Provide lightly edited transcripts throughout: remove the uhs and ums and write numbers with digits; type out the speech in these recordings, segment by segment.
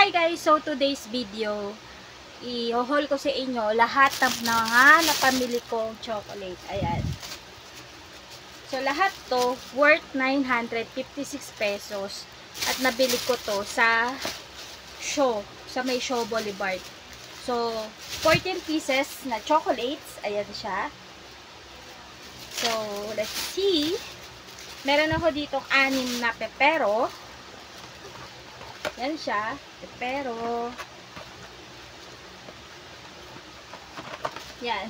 Hi guys! So today's video, i-haul ko sa inyo lahat ng mga napamili kong chocolate. Ayan. So lahat to worth 956 pesos at nabili ko to sa may Shaw Boulevard. So 14 pieces na chocolates. Ayan siya. So let's see. Meron ako ditong 6 na pepero. Yan siya. Pepero. Yan.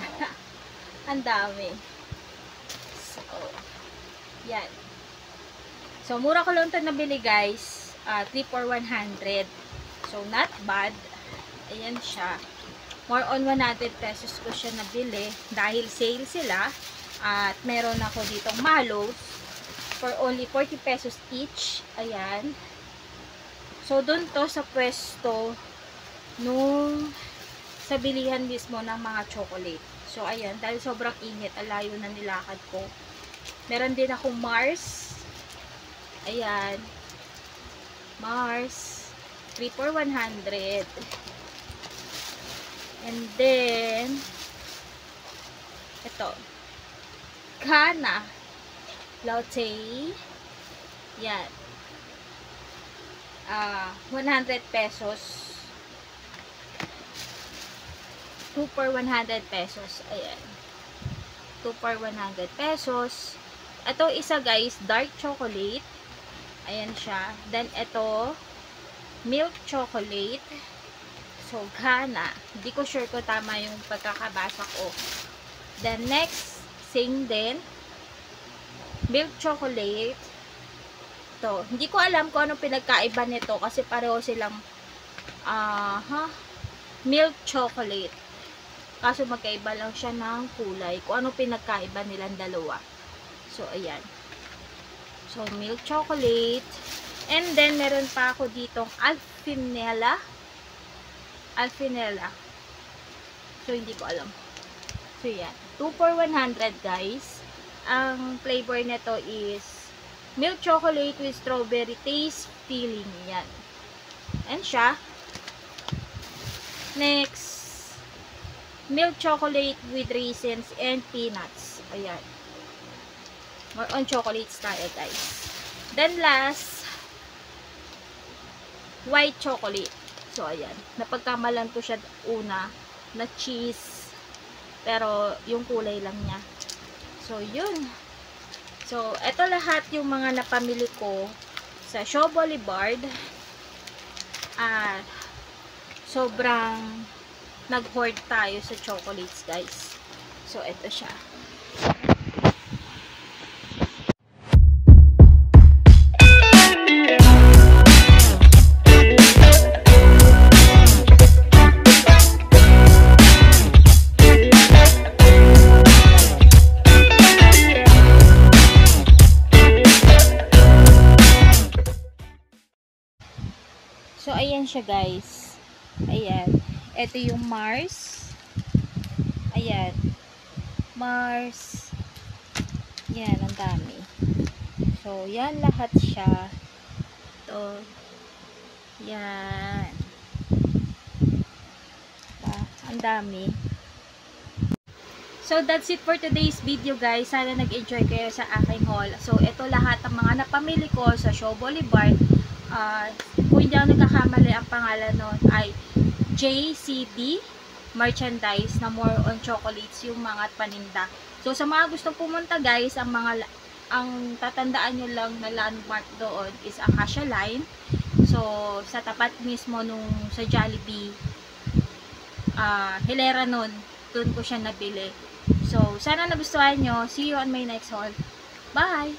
Ang dami. So, yan. So, mura ko lang ito nabili guys. 3 for 100. So, not bad. Ayan siya. More on 100 pesos ko siya nabili. Dahil sale sila. At meron ako ditong Mallows. For only 40 pesos each. Ayan. So, dun to sa pwesto nung sa bilihan mismo ng mga chocolate. So, ayan. Dahil sobrang init, alayo na nilakad ko. Meron din akong Mars. Ayan. Mars. 3 for 100. And then, ito. Kana. Latte. Yan. 100 pesos. 2 for 100 pesos. Ayan. 2 for 100 pesos. Ito isa guys, dark chocolate. Ayan siya. Then ito, milk chocolate. So, Ghana. Hindi ko sure ko tama yung pagkakabasa ko. Then next, same din. Milk chocolate. To. Hindi ko alam kung ano pinagkaiba nito kasi pareho silang milk chocolate. Kaso magkaiba lang siya ng kulay. Kung ano pinagkaiba nilang dalawa. So, ayan. So, milk chocolate. And then, meron pa ako ditong Alfinella. Alfinella. So, hindi ko alam. So, yan. 2 for 100 guys. Ang flavor nito is milk chocolate with strawberry taste filling. Yan. And siya. Next. Milk chocolate with raisins and peanuts. Ayan. More on chocolates tayo guys. Then last. White chocolate. So ayan. Napagkamalan ko siya una na cheese. Pero yung kulay lang niya. So yun. So, ito lahat yung mga napamili ko sa Shaw Boulevard. Sobrang nag-hoard tayo sa chocolates, guys. So, ito siya. So, ayan siya guys. Ayan. Ito yung Mars. Ayan. Mars. Yan, ang dami. So, yan lahat siya. Ito. Yan. Ang dami. So, that's it for today's video guys. Sana nag-enjoy kayo sa aking haul. So, ito lahat ang mga napamili ko sa Shaw Boulevard. Kung hindi ako nagkakamali, ang pangalan nun ay JCD Merchandise na more on chocolates yung mga paninda. So sa mga gustong pumunta guys, ang tatandaan nyo lang na landmark doon is Acacia Line. So sa tapat mismo nung sa Jollibee hilera nun, doon ko siya nabili. So sana nagustuhan nyo. See you on my next haul. Bye!